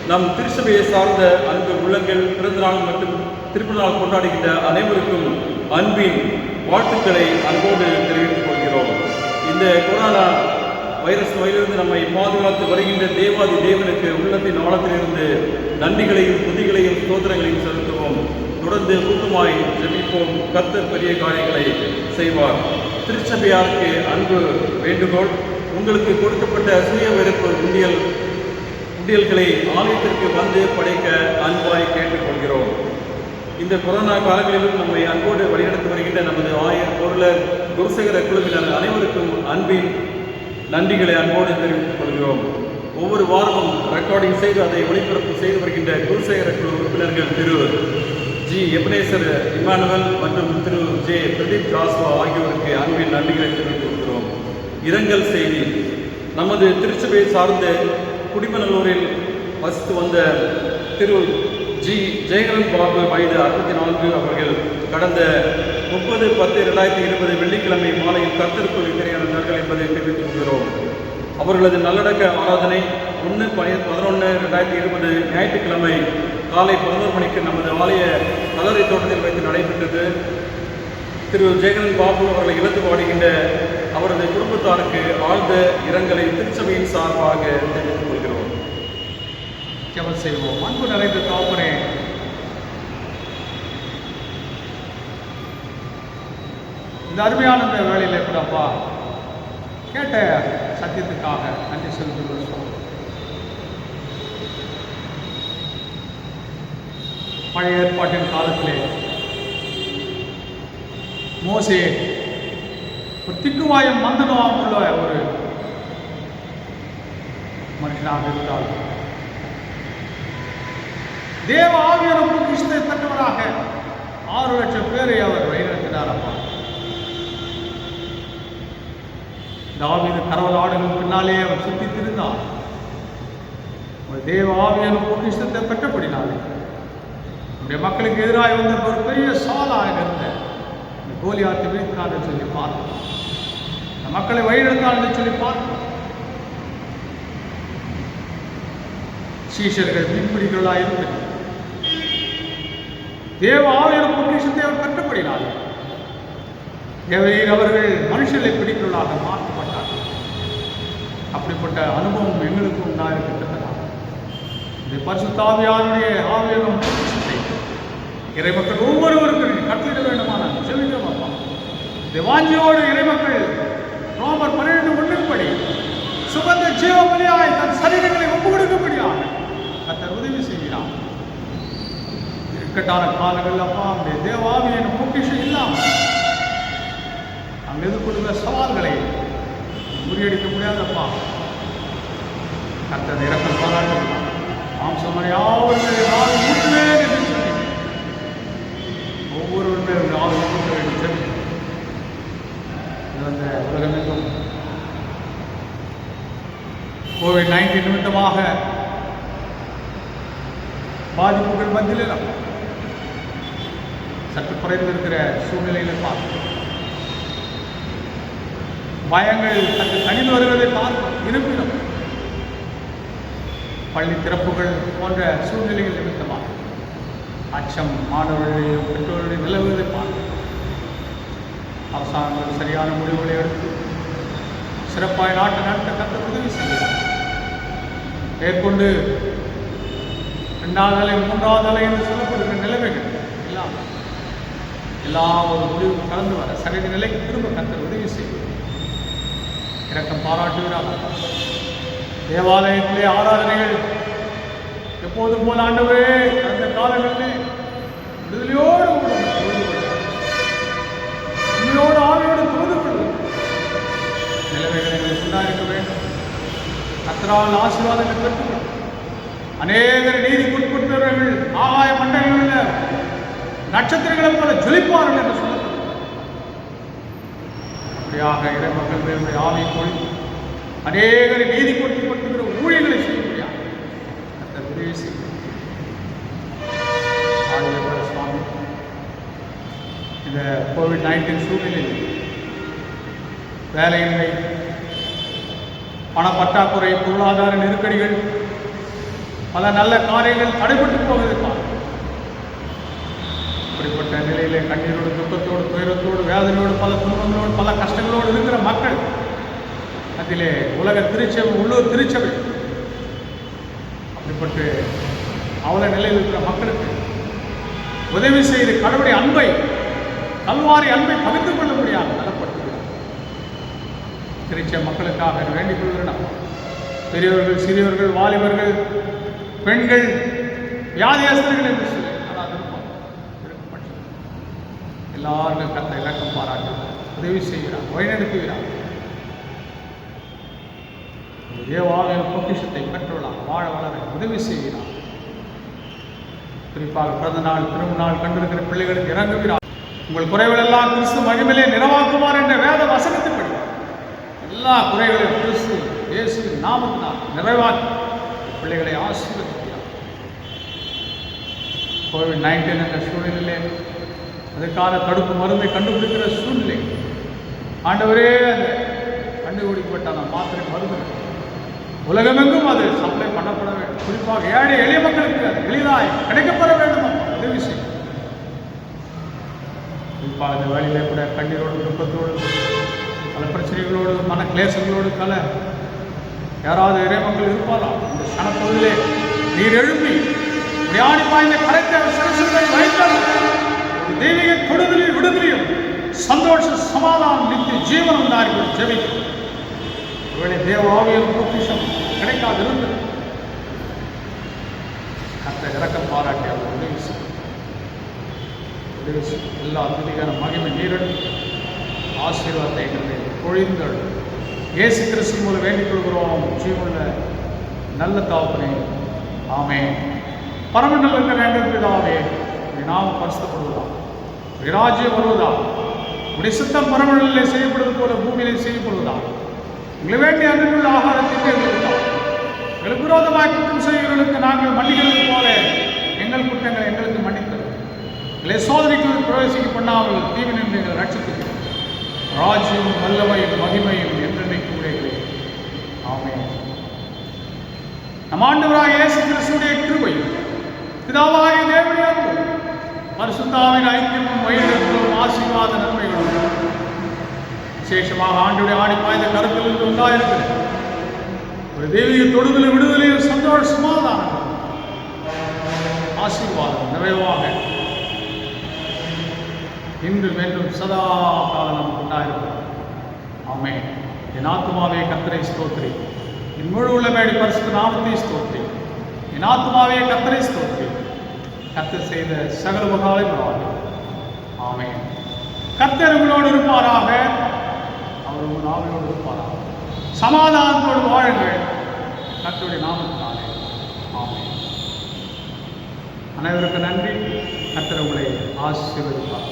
நம் திருச்சபையை சார்ந்த அன்பு உள்ளங்கள் பிறந்தநாள் மற்றும் திருப்பிநாள் கொண்டாடுகின்ற அனைவருக்கும் அன்பின் வாழ்த்துக்களை அன்போடு தெரிவித்துக் கொள்கிறோம். இந்த கொரோனா வைரஸ் நோயிலிருந்து நம்மை பாதுகாத்து வருகின்ற தேவாதி தேவனுக்கு உள்ளத்தின் ஆழத்திலிருந்து நன்றிகளையும் துதிகளையும் ஸ்தோத்திரங்களையும் செலுத்துவோம். தொடர்ந்து கூட்டமாய் ஜெபிப்போம். கர்த்தர் பெரிய காரியங்களை செய்வார். திருச்சபையாருக்கு அன்பு வேண்டுகோள். உங்களுக்கு கொடுக்கப்பட்ட சுய வெறுப்பு உண்டியல்களை ஆலயத்திற்கு வந்து படைக்க அன்பாய் கேட்டுக்கொள்கிறோம். இந்த கொரோனா காலங்களிலும் நம்மை அன்போடு வழிநடத்தி வருகின்ற நமது ஆயர் பொருளர் குருசேகர குழுவினர் அனைவருக்கும் அன்பின் நன்றிகளை அன்போடு தெரிவித்துக் கொள்கிறோம். ஒவ்வொரு வாரமும் ரெக்கார்டிங் செய்து அதை ஒளிபரப்பு செய்து வருகின்ற குருசேகர குழு உறுப்பினர்கள் திரு ஜி எபனேசர் இமானுவல் மற்றும் திரு ஜே பிரதீப் ஜாஸ்வா ஆகியோருக்கு அன்பின் நன்றிகளை தெரிவித்துக் கொள்கிறோம். இரங்கல் செய்தி. நமது திருச்சபையை சார்ந்த குடிமநல்லூரில் வசித்து வந்த திரு ஜி ஜெயகரன் பாபு வயது 64 அவர்கள் கடந்த 30/10/2020 வெள்ளிக்கிழமை மாலையில் கர்த்தருக்குள் இறையினார்கள் என்பதை தெரிவித்துக் கொள்கிறோம். அவர்களது நல்லடக்க ஆராதனை 1/11/2020 ஞாயிற்றுக்கிழமை காலை 11 மணிக்கு நமது ஆலய கல்லறை தோட்டத்தில் வைத்து நடைபெற்றது. திரு ஜெயகரன் பாபு அவர்களை இழந்து பாடுகின்ற அவரது குடும்பத்தாருக்கு ஆழ்ந்த இரங்கலை திருச்சபையின் சார்பாக தெரிவித்துக் கொள்கிறோம். ஜெபம் செய்வோம். அன்பு நிறைந்த தகப்பனே, இந்த அருமையான இந்த வேளையில் கூடப்பா கேட்ட சத்தியத்துக்காக நன்றி செலுத்துகிறோம். பழைய ஏற்பாட்டின் காலத்திலே மோசே ஒரு திக்குவாயும் மந்தனமாக உள்ள ஒரு மனுஷனாக இருந்தால் தேவ ஆவியான கிறிஸ்துவை தந்தவராக 6 லட்சம் பேரை அவர் வழிநடத்தினார். அப்பா, தாவீது கரவல் ஆடுகள் பின்னாலே அவர் சுற்றி திருந்தார். ஒரு தேவ ஆவியான பொக்கிஷத்தை பெற்றபடினாலே நம்முடைய மக்களுக்கு எதிராக வந்த ஒரு பெரிய சாலாக இருந்த இந்த கோலியாத்தை வீழ்த்தினார் என்று சொல்லி பார்த்தோம். இந்த மக்களை வழிநடத்தார் என்று சொல்லி பார்த்தோம். சீஷர்கள் மீன்பிடிகளாக இருந்தது தேவ ஆவியான பொக்கிஷத்தை அவர் பெற்றபடினார் அவர்கள் மனுஷர்களை பிடிக்கிறவர்களாக மாற்றப்பட்டார்கள். அப்படிப்பட்ட அனுபவம் எங்களுக்கு உண்டாயிருக்கின்றதா? இந்த பரிசுத்த ஆவியானுடைய ஆவியான பொக்கிஷத்தை இறைமக்கள் ஒவ்வொருவருக்கும் கட்டளிட வேண்டுமான செவிக்கிறோம். அப்பா, இந்த வாஞ்சியோடு இறைமக்கள் ரோமர் 12:1 சுகந்த ஜீவ பலியாய் தன் சரீரங்களை ஒப்பு கொடுக்கும்படியாக கர்த்தர் உதவி செய்கிறார். இக்கட்டான காலங்கள் அப்பா நம்முடைய தேவாவியான பொக்கிஷம் இல்லாமல் நாம் எதிர்கொள்கிற சவால்களை முறியடிக்க முடியாதப்பா. கர்த்தர் இரக்கம் பாராட்டுகிறார். மாம்சமனை யாவரும் முட்டுவே என்று சொல்லி ஒவ்வொருவருமே யாரும் முட்ட வேண்டும் சொல்லி இந்த உலகமெங்கும் COVID-19 நிமித்தமாக பாதிப்புகள் மத்தியில் சற்று குறைந்திருக்கிற சூழ்நிலையில் பார்க்கிறோம். பயங்கள் சற்று தனிந்து வருவதை பார்க்கிறோம். இருப்பினும் பள்ளி திறப்புகள் போன்ற சூழ்நிலைகள் நிமித்தமாக அச்சம் மாணவர்களையும் பெற்றோர்களையும் நிலவுவதை பார்க்கிறோம். அரசாங்கம் சரியான முடிவுகளை எடுத்து சிறப்பாய் நாட்டு நடத்த கர்த்தர் உதவி செய்கிறார். மேற்கொண்டு 2வது அலை 3வது அலை என்று சொல்லப்படுகிற நிலைமைகள் எல்லாம் ஒரு முடிவுக்கு கலந்து வர சகதி நிலைக்கு திரும்ப கர்த்தர் உதவி செய்கிறார். இரக்கம் பாராட்டுகிறார். தேவாலயத்திலே ஆராதனைகள் எப்போதும் போல ஆண்டவரே அந்த காலங்களிலே விடுதலையோடு உண்மையோடு ஆவியோடு தொழுது கொள்வது நிலைமைகளை எங்களுக்கு உண்டாயிருக்க வேண்டும். கர்த்தரால் ஆசீர்வாதங்கள் பெற்றுக்கொள்ளும். அநேகர் நீதிக்குட்பட்டவர்கள் ஆகாய மண்டலங்களில் நட்சத்திரங்களைப் போல ஜொலிப்பார்கள் என்று சொல்லப்படுகிறது. அப்படியாக இறைமக்கள் மேலுடைய ஆவியை பொழிந்து அநேகரை நீதிக்குட்படுத்துகிற ஊழியர்களை செய்ய முடியாது. அந்த உதவி செய்யும். சுவாமி இந்த கோவிட்-19 சூழ்நிலையில் வேலையின்மை, பணப்பற்றாக்குறை, பொருளாதார நெருக்கடிகள், பல நல்ல காரியங்கள் தடைபட்டு போவதற்காக இப்படிப்பட்ட நிலையிலே கண்ணீரோடு, துக்கத்தோடு, துயரத்தோடு, வேதனையோடு, பல துன்பங்களோடு, பல கஷ்டங்களோடு இருக்கிற மக்கள் அதிலே உலக திருச்சபை, உள்ளூர் திருச்சபை அப்படிப்பட்டு அவல நிலையில் இருக்கிற மக்களுக்கு உதவி செய்து கடவுளுடைய அன்பை, கல்வாரி அன்பை பகிர்ந்து கொள்ள முடியாது நலப்படுத்துகிறார். திருச்சபை மக்களுக்காக வேண்டிக் கொள்கிறோம். பெரியவர்கள், சிறியவர்கள், வாலிபர்கள், பெண்கள், வியாதியஸ்தர்கள் என்று சொல்லி எல்லாருக்கும் கர்த்தர் இரக்கம் பாராட்டுகிறார், உதவி செய்கிறார், வழிநடத்துகிறார். தேவாலய பொக்கிஷத்தை பெற்றுள்ளார், வாழ வளர உதவி செய்கிறார். குறிப்பாக பிறந்த நாள், திரும்ப நாள் கண்டிருக்கிற பிள்ளைகளுக்கு இறங்குகிறார். உங்கள் குறைகள் எல்லாம் கிறிஸ்து மகிமையிலே நிறைவாக்குவார் என்ற வேத வசனத்தின்படி எல்லா குறைகளையும் கிறிஸ்து இயேசுவின் நாமத்தினால் நிறைவாக்கி பிள்ளைகளை ஆசீர்வதிக்கிறார். கோவிட்-19 என்ற சூழ்நிலையிலே அதற்கான தடுப்பு மருந்தை கண்டுபிடிக்கிற சூழ்நிலை ஆண்டவரே அந்த கண்டுபிடிக்கப்பட்ட அந்த மாத்திரை மருந்து உலகமெங்கும் அது சப்ளை பண்ணப்பட வேண்டும். குறிப்பாக ஏழை எளிய மக்களுக்கு அது எளிதாய் கிடைக்கப்பட வேண்டும். உதவி செய்யும். குறிப்பாக இந்த வேலையிலே கூட கண்ணீரோடு, துக்கத்தோடு, பல பிரச்சனைகளோடு, மன கிளேசங்களோடு யாராவது இறைமக்கள் இருப்பாரா? இந்த சனப்பகுதியிலே நீர் எழுப்பி வியாடி பாய்ந்த கரைத்த சிறசுகளை வைத்தார். தெய்வீக தொடுதலையும் விடுதலையும் சந்தோஷ சமாதானம் நித்திய ஜீவனம் உண்டார்கள் ஜெபிக்கும். ஒருவேளை தேவ ஆவியின் பொக்கிஷம் கிடைக்காது இருந்தது கர்த்தர் இரக்கம் பாராட்டி அவர் உதவி செய்யும். எல்லா துதிகான மகிமை நீரெடுத்து ஆசீர்வாதத்தை எங்களை பொழிந்தள். இயேசு கிறிஸ்து மூலம் வேண்டிக் கொள்கிறோம் ஜீவனுள்ள நல்ல தாப்பனே, ஆமென். பரமண்டலத்தில் வேண்டும் பிதாவே, நாமம் பரிசுத்தப்படுவதா, ராஜ்யம் வருவதா, உடைய சித்தம் பரமண்டலிலே செய்யப்படுவது போல பூமியிலே செய்யப்படுவதா. எங்களுக்கு வேண்டிய அன்புள்ள ஆகாரத்திற்கு எங்களுக்கு விரோதமாக குற்றம் செய்கிறவர்களுக்கு நாங்கள் மன்னிக்கிறது போல எங்கள் குற்றங்களை எங்களுக்கு மன்னித்தது. எங்களை சோதனைக்கு பிரவேசிக்க பண்ணாமல் தீவினின்று எங்களை ரட்சித்துக்கிறோம். ராஜ்யம், வல்லமையும், மகிமையும் என்றென்றைக்கு உடையது. ஆமென். நம் ஆண்டவராகிய இயேசு கிறிஸ்துவின் கிருபையும் பிதாவாகிய தேவனுடைய அன்பும் பரிசுத்த ஆவியின் ஐக்கியமும் வழிநடத்தும் ஆசீர்வாத நன்மைகளும் விசேஷமாக ஆண்டுடைய ஆடி பாய்ந்த கருத்திலிருந்து உண்டாயிருக்கிறது ஒரு தெய்வீக தொடுதலும் விடுதலையும் சந்தோஷ சமாதானம் ஆசீர்வாதம் நிறைவாக இன்று வேண்டும் சதா காலம் நமக்கு உண்டாயிருக்கிறது. ஆமென். என் ஆத்துமாவே கர்த்தரை ஸ்தோத்திரி, என் முழு உள்ளமேடி பரிசுத்த நாமத்தை ஸ்தோத்திரி. என் ஆத்துமாவே கர்த்தரை ஸ்தோத்திரி, கர்த்தர் செய்த சகல உபகாரங்களை மறவாதே. ஆமென். கர்த்தர் உங்களோடு இருப்பாராக, அவர் உங்கள் ஆவியோடு இருப்பாராக. சமாதானத்தோடு வாழுங்கள் கர்த்தருடைய நாமத்தினாலே. ஆமென். அனைவருக்கும் நன்றி. கர்த்தர் உங்களை ஆசீர்வதிப்பார்.